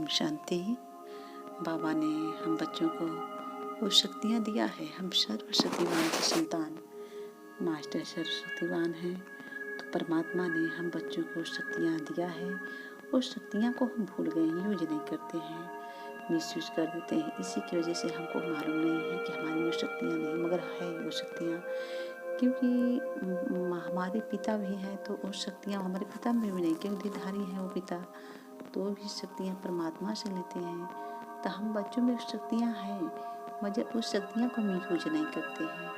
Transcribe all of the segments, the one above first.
ओम शांति। बाबा ने हम बच्चों को वो शक्तियाँ दिया है। हम सर्वशक्तिवान की संतान, मास्टर सर्वशक्तिवान हैं। तो परमात्मा ने हम बच्चों को शक्तियाँ दिया है। उस शक्तियाँ को हम भूल गए, यूज नहीं करते हैं, मिसयूज कर देते हैं। इसी की वजह से हमको मालूम नहीं है कि हमारी वो शक्तियाँ नहीं, मगर है वो शक्तियाँ। क्योंकि हमारे पिता भी हैं, तो वो शक्तियाँ हमारे पिता में भी नहीं, क्योंकि धारी हैं वो पिता, तो भी शक्तियाँ परमात्मा से लेते हैं। तो हम बच्चों में शक्तियाँ हैं, मगर उस शक्तियाँ को हम यूज नहीं करते हैं,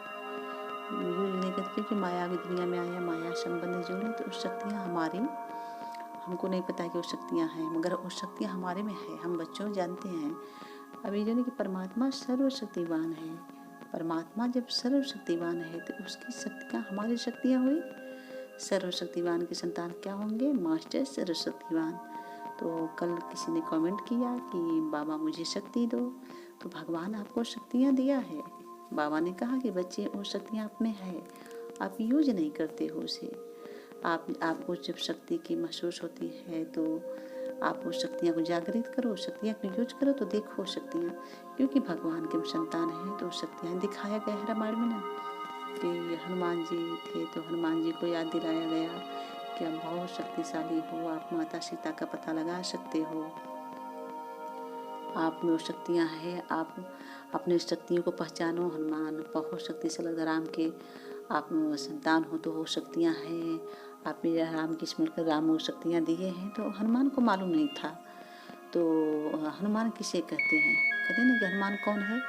यूज नहीं करते क्योंकि माया की दुनिया में आया, माया संबंध जोड़े। तो उस शक्तियाँ हमारी, हमको नहीं पता कि वो शक्तियाँ हैं, मगर वो शक्तियाँ हमारे में है। हम बच्चों जानते हैं अभी जो कि परमात्मा सर्वशक्तिवान है। परमात्मा जब सर्वशक्तिवान है तो उसकी शक्तियाँ हमारी शक्तियाँ हुई। सर्वशक्तिवान के संतान क्या होंगे? मास्टर सर्वशक्तिवान। तो कल किसी ने कमेंट किया कि बाबा मुझे शक्ति दो, तो भगवान आपको शक्तियाँ दिया है। बाबा ने कहा कि बच्चे वो शक्तियाँ आप में है, आप यूज नहीं करते हो उसे। आपको जब शक्ति की महसूस होती है तो आप उस शक्तियाँ को जागृत करो, शक्तियाँ को यूज करो, तो देखो शक्तियाँ, क्योंकि भगवान के संतान हैं। तो शक्तियाँ दिखाया गया है रामायण में ना, कि हनुमान जी थे तो हनुमान जी को याद दिलाया गया कि आप बहुत शक्तिशाली हो, आप माता सीता का पता लगा सकते हो, आप में वो शक्तियाँ हैं, आप अपने शक्तियों को पहचानो। हनुमान बहुत शक्तिशाली राम के आप संतान हो, तो वो शक्तियाँ हैं। आप राम की स्मरण कर राम वो शक्तियाँ दिए हैं, तो हनुमान को मालूम नहीं था। तो हनुमान किसे कहते हैं? कहते हैं ना कि हनुमान कौन है?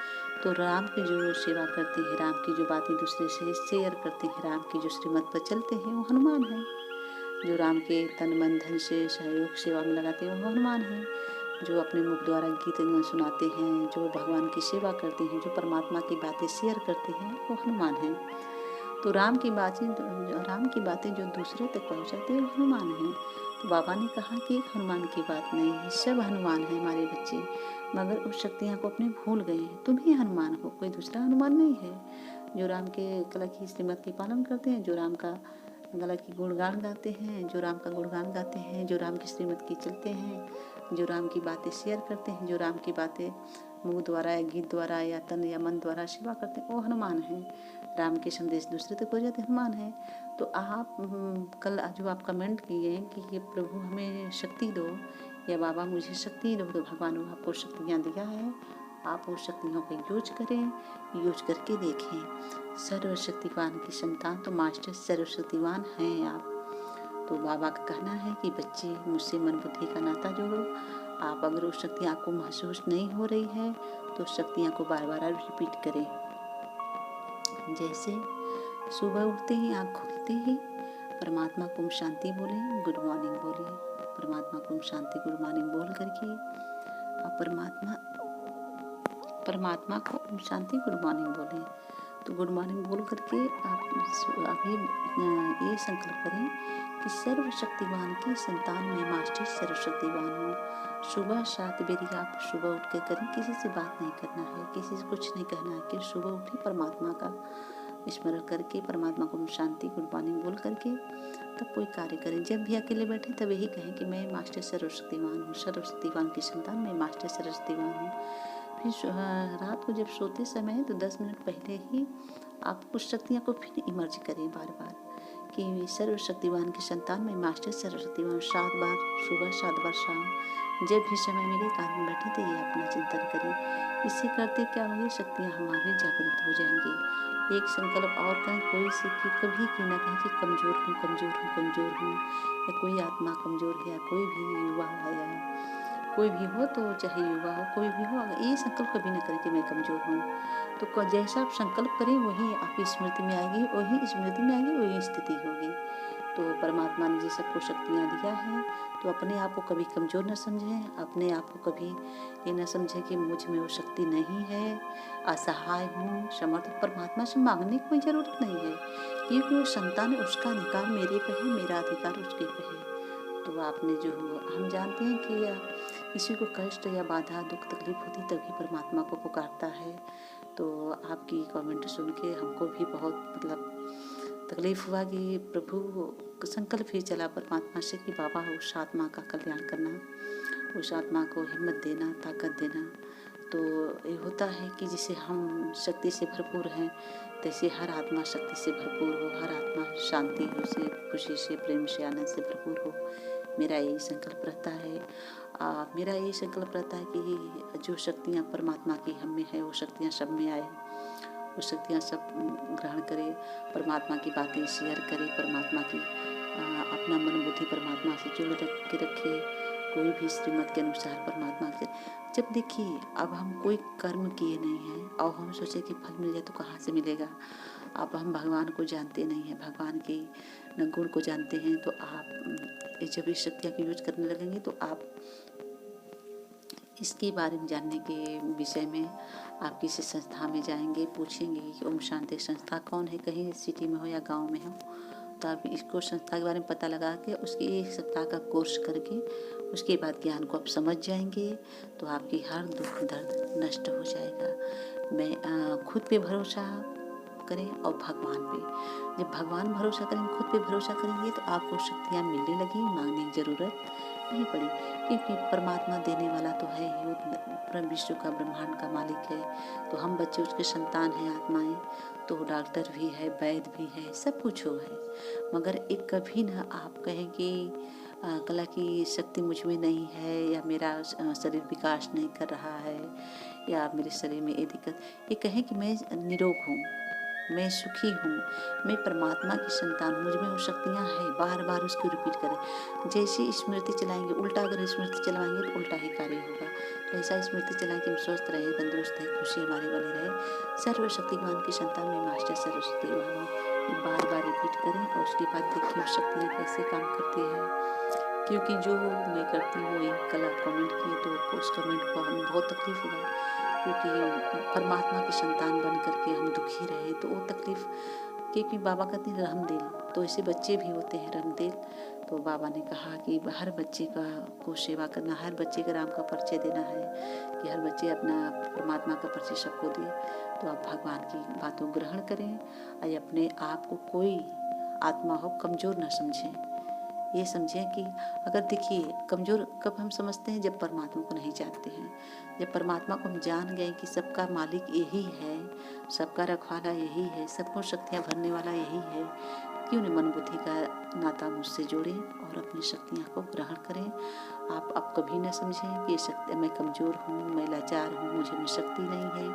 तो राम की जो सेवा करते हैं, राम की जो बातें दूसरे से शेयर करते हैं, राम की जो श्रीमत पर चलते हैं, वो हनुमान है। जो राम के तन मन धन से सहयोग सेवा में लगाते हैं, वो हनुमान है। जो अपने मुख द्वारा गीत सुनाते हैं, जो भगवान की सेवा करते हैं, जो परमात्मा की बातें शेयर करते हैं, वो हनुमान है। तो राम की बातें जो दूसरे तक पहुंचाते हैं, वो हनुमान है। तो बाबा ने कहा कि हनुमान की बात नहीं है, सब हनुमान है हमारे बच्चे, मगर उस शक्तियाँ को अपने भूल गए हैं। तुम ही हनुमान हो, कोई दूसरा हनुमान नहीं है। जो राम के कला की श्रीमत की पालन करते हैं, जो राम का गला की गुणगान गाते हैं, जो राम का गुणगान गाते हैं, जो राम की श्रीमत की चलते हैं, जो राम की बातें शेयर करते हैं, जो राम की बातें मुंह द्वारा या गीत द्वारा या तन या मन द्वारा सेवा करते हैं, वो हनुमान है। राम के संदेश दूसरे तक हो जाते, हनुमान है। तो आप कल जो आप कमेंट किए हैं कि ये प्रभु हमें शक्ति दो या बाबा मुझे शक्ति दो, तो भगवान ने आपको शक्तियाँ दिया है, आप उस शक्तियों को यूज करें, यूज करके देखें। सर्वशक्तिवान की संतान तो मास्टर सर्वशक्तिवान हैं आप। तो बाबा का कहना है कि बच्चे मुझसे मन बुद्धि का नाता जोड़ो। आप अगर उस शक्तियाँ आपको महसूस नहीं हो रही है तो शक्तियाँ को बार बार रिपीट करें। जैसे सुबह उठते ही, आँख खुलते ही परमात्मा को शांति बोलें, गुड मॉर्निंग बोलिए। परमात्मा को शांति गुड मॉर्निंग बोल करके आप परमात्मा को शांति गुड मॉर्निंग बोलें। तो गुड मॉर्निंग बोल करके आप ये संकल्प करें कि सर्वशक्तिवान की संतान में मास्टर सर्वशक्तिवान हूँ। सुबह 7 बजे आप सुबह उठ के करें, किसी से बात नहीं करना है, किसी से कुछ नहीं कहना है, कि सुबह उठे परमात्मा का स्मरण करके, परमात्मा को शांति गुड मॉर्निंग बोल करके तब कोई कार्य करें। जब भी अकेले बैठे तब यही कहें कि मैं मास्टर सर्वशक्तिवान हूँ, सर्वशक्तिवान की संतान मैं मास्टर सर्वशक्तिवान हूँ। फिर रात को जब सोते समय तो 10 मिनट पहले ही आप उस शक्तियाँ को फिर इमर्ज करें बार बार, कि सर्वशक्तिवान की संतान में मास्टर सर्वशक्तिवान 7 बार सुबह, 7 बार शाम, जब भी समय मिले काम में बैठे तो ये अपना चिंतन करें। इससे करते क्या होगी, शक्तियाँ हमारी जागृत हो जाएंगी। एक संकल्प और करें, कोई से कि कभी की ना कहें कि कमज़ोर हूँ, कमज़ोर हूँ, कमज़ोर हूँ, या कोई आत्मा कमज़ोर है, या कोई भी युवा है या कोई भी हो, तो चाहे युवा हो कोई भी हो, अगर ये संकल्प कभी न करें कि मैं कमज़ोर हूँ। तो जैसा आप संकल्प करें वही आपकी स्मृति में आएगी, वही स्मृति में आएगी, वही स्थिति होगी। तो परमात्मा ने जी सबको शक्तियाँ दिया है, तो अपने आप को कभी कमज़ोर न समझें, अपने आप को कभी ये न समझें कि मुझ में वो शक्ति नहीं है, असहाय हूँ। समर्थ परमात्मा से मांगने की कोई ज़रूरत नहीं है, क्योंकि वो संतान है, उसका अधिकार मेरे पे है, मेरा अधिकार उसके पे है। तो आपने जो हम जानते हैं कि किसी को कष्ट या बाधा दुख तकलीफ होती तभी परमात्मा को पुकारता है। तो आपकी कमेंट सुन के हमको भी बहुत तकलीफ हुआ कि प्रभु संकल्प ही चला परमात्मा से कि बाबा उस आत्मा का कल्याण करना। उस आत्मा को हिम्मत देना, ताकत देना। तो ये होता है कि जैसे हम शक्ति से भरपूर हैं, तैसे हर आत्मा शक्ति से भरपूर हो, हर आत्मा शांति हो से, खुशी से, प्रेम से, आनंद से भरपूर हो। मेरा यही संकल्प रहता है। मेरा यही संकल्प रहता है कि जो शक्तियाँ परमात्मा की हम में है, वो शक्तियाँ सब में आए, वो शक्तियाँ सब ग्रहण करें, परमात्मा की बातें शेयर करें, परमात्मा की अपना मन बुद्धि परमात्मा से जुड़ के रखे, कोई भी श्रीमत के अनुसार परमात्मा से। जब देखिए अब हम कोई कर्म किए नहीं हैं और हम सोचे कि फल मिल जाए तो कहाँ से मिलेगा। अब हम भगवान को जानते नहीं हैं, भगवान के न गुण को जानते हैं, तो आप जब इस शक्तियाँ की यूज करने लगेंगे तो आप इसके बारे में जानने के विषय में आप किसी संस्था में जाएंगे, पूछेंगे कि ओम शांति संस्था कौन है, कहीं सिटी में हो या गांव में हो, तो आप इसको संस्था के बारे में पता लगा के उसके एक सप्ताह का कोर्स करके उसके बाद ज्ञान को आप समझ जाएंगे, तो आपकी हर दुख दर्द नष्ट हो जाएगा। मैं खुद पे भरोसा करें और भगवान पे। जब भगवान भरोसा करेंगे, खुद पे भरोसा करेंगे, तो आपको शक्तियाँ मिलने लगी, मांगने की जरूरत नहीं पड़ी, क्योंकि परमात्मा देने वाला तो है ही, पूरा विश्व का ब्रह्मांड का मालिक है। तो हम बच्चे उसके संतान हैं, आत्माएं, तो डॉक्टर भी है, वैद्य भी है, सब कुछ वो है। मगर एक कभी ना आप कहें कि कला की शक्ति मुझ में नहीं है, या मेरा शरीर विकास नहीं कर रहा है, या मेरे शरीर में ये दिक्कत, ये कहें कि मैं निरोग हूँ, मैं सुखी हूँ, मैं परमात्मा की संतान, मुझ में वो शक्तियाँ हैं, बार बार उसको रिपीट करें। जैसे स्मृति चलाएंगे, उल्टा अगर स्मृति चलवाएंगे तो उल्टा ही कार्य होगा। तो ऐसा स्मृति चलाएं कि हम स्वस्थ रहें, तंदुरुस्त है, खुशी हमारी बनी रहे। सर्वशक्तिमान की संतान में मास्टर सरस्वती वाहन बार बार रिपीट करें, और उसके बाद देखिए वो शक्तियाँ कैसे काम करती है। क्योंकि जो मैं करती हूँ, एक कल आप कमेंट किए तो उस कमेंट को हमें बहुत तकलीफ हुआ, क्योंकि परमात्मा की संतान बन करके हम दुखी रहे, तो वो तकलीफ, क्योंकि बाबा कहते हैं रहमदिल, तो ऐसे बच्चे भी होते हैं रहमदिल। तो बाबा ने कहा कि हर बच्चे को सेवा करना, हर बच्चे का राम का परिचय देना है, कि हर बच्चे अपना परमात्मा का परिचय सबको दिए। तो आप भगवान की बातों ग्रहण करें और अपने आप को कोई आत्मा हो कमज़ोर न समझें। ये समझें कि अगर देखिए कमज़ोर कब हम समझते हैं, जब परमात्मा को नहीं जानते हैं। जब परमात्मा को हम जान गए कि सबका मालिक यही है, सबका रखवाला यही है, सबको शक्तियाँ भरने वाला यही है, क्यों न मन बुद्धि का नाता मुझसे जोड़ें और अपनी शक्तियाँ को ग्रहण करें। आप कभी न समझें कि शक्ति, मैं कमज़ोर हूँ, मैं लाचार हूँ, मुझे में शक्ति नहीं है।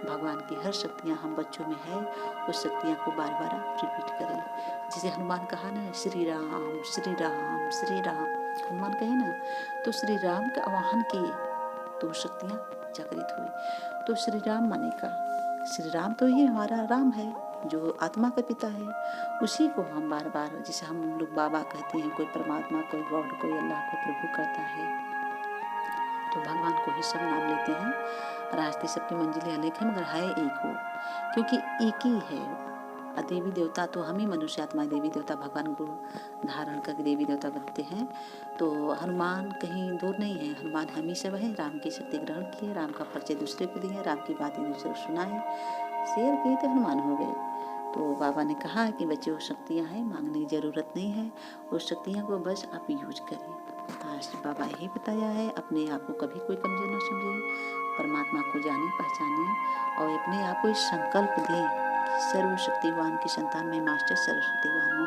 भगवान की हर शक्तियाँ हम बच्चों में है, उस शक्तियाँ को बार बार आप रिपीट करें। जैसे हनुमान कहा ना, श्री राम श्री राम श्री राम, हनुमान कहे ना, तो श्री राम का आवाहन किए तो शक्तियाँ जागृत हुई। तो श्री राम माने का, श्री राम तो ये हमारा राम है, जो आत्मा का पिता है, उसी को हम बार बार, जैसे हम लोग बाबा कहते हैं, कोई परमात्मा, कोई गॉड, कोई अल्लाह को प्रभु कहता है, तो भगवान को ही सब नाम लेते हैं। रास्ते सबकी मंजिलें अनेक है, मगर है एक हो, क्योंकि एक ही है। देवी देवता तो हम ही मनुष्य आत्मा, देवी देवता भगवान को धारण करके देवी देवता बनते हैं। तो हनुमान कहीं दूर नहीं है, हनुमान हम ही सब है। राम की शक्ति ग्रहण किए, राम का परिचय दूसरे को दिए, राम की बातें दूसरे को सुनाए, शेयर किए, तो हनुमान हो गए। तो बाबा ने कहा कि बच्चे वो शक्तियाँ हैं, मांगने की ज़रूरत नहीं है, उस शक्तियाँ को बस आप यूज करें। आज बाबा यही बताया है, अपने आप को कभी कोई कमजोर न समझे, परमात्मा को जाने पहचाने और अपने आप को इस संकल्प दें, सर्वशक्तिवान की संतान में मास्टर सरस्वतीवान हूँ।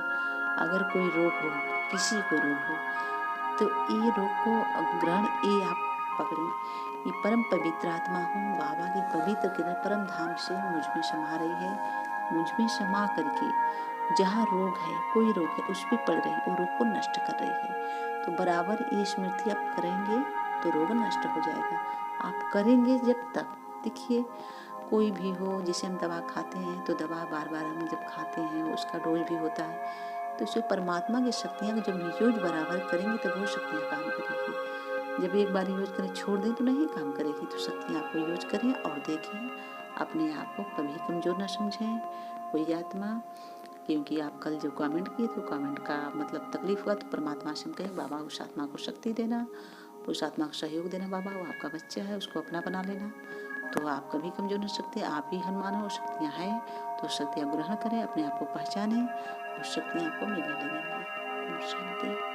अगर कोई रोग हो, किसी को रोग हो, तो ये रोग को ग्रहण ये आप पकड़ें, ये परम पवित्र आत्मा हूँ, बाबा की पवित्र किरण परम धाम से मुझ में समा रही है, मुझ में समा करके जहाँ रोग है, कोई रोग है, उस पर पड़ रही, वो रोग को नष्ट कर रही है। तो बराबर ये स्मृति आप करेंगे तो रोग नष्ट हो जाएगा। आप करेंगे जब तक, देखिए कोई भी हो, जैसे हम दवा खाते हैं, तो दवा बार बार हम जब खाते हैं उसका डोज भी होता है, तो इसमें परमात्मा की शक्तियाँ जब यूज बराबर करेंगे तब वो शक्तियाँ काम करेगी। जब एक बार यूज करें छोड़ दें तो नहीं काम करेगी। तो शक्तियाँ आपको यूज करें और देखें, अपने आप को कभी कमज़ोर न समझें कोई आत्मा। क्योंकि आप कल जो कमेंट किए तो कमेंट का मतलब तकलीफ हुआ, तो परमात्मा से हम कहें बाबा उस आत्मा को शक्ति देना, उस आत्मा को सहयोग देना, बाबा वो आपका बच्चा है, उसको अपना बना लेना। तो आप कभी कमजोर नहीं सकते, आप ही हनुमान हो, शक्तियाँ हैं, तो शक्तियाँ ग्रहण करें, अपने आप को पहचानें और शक्तियाँ आपको मिलने लगेंगी। शांति।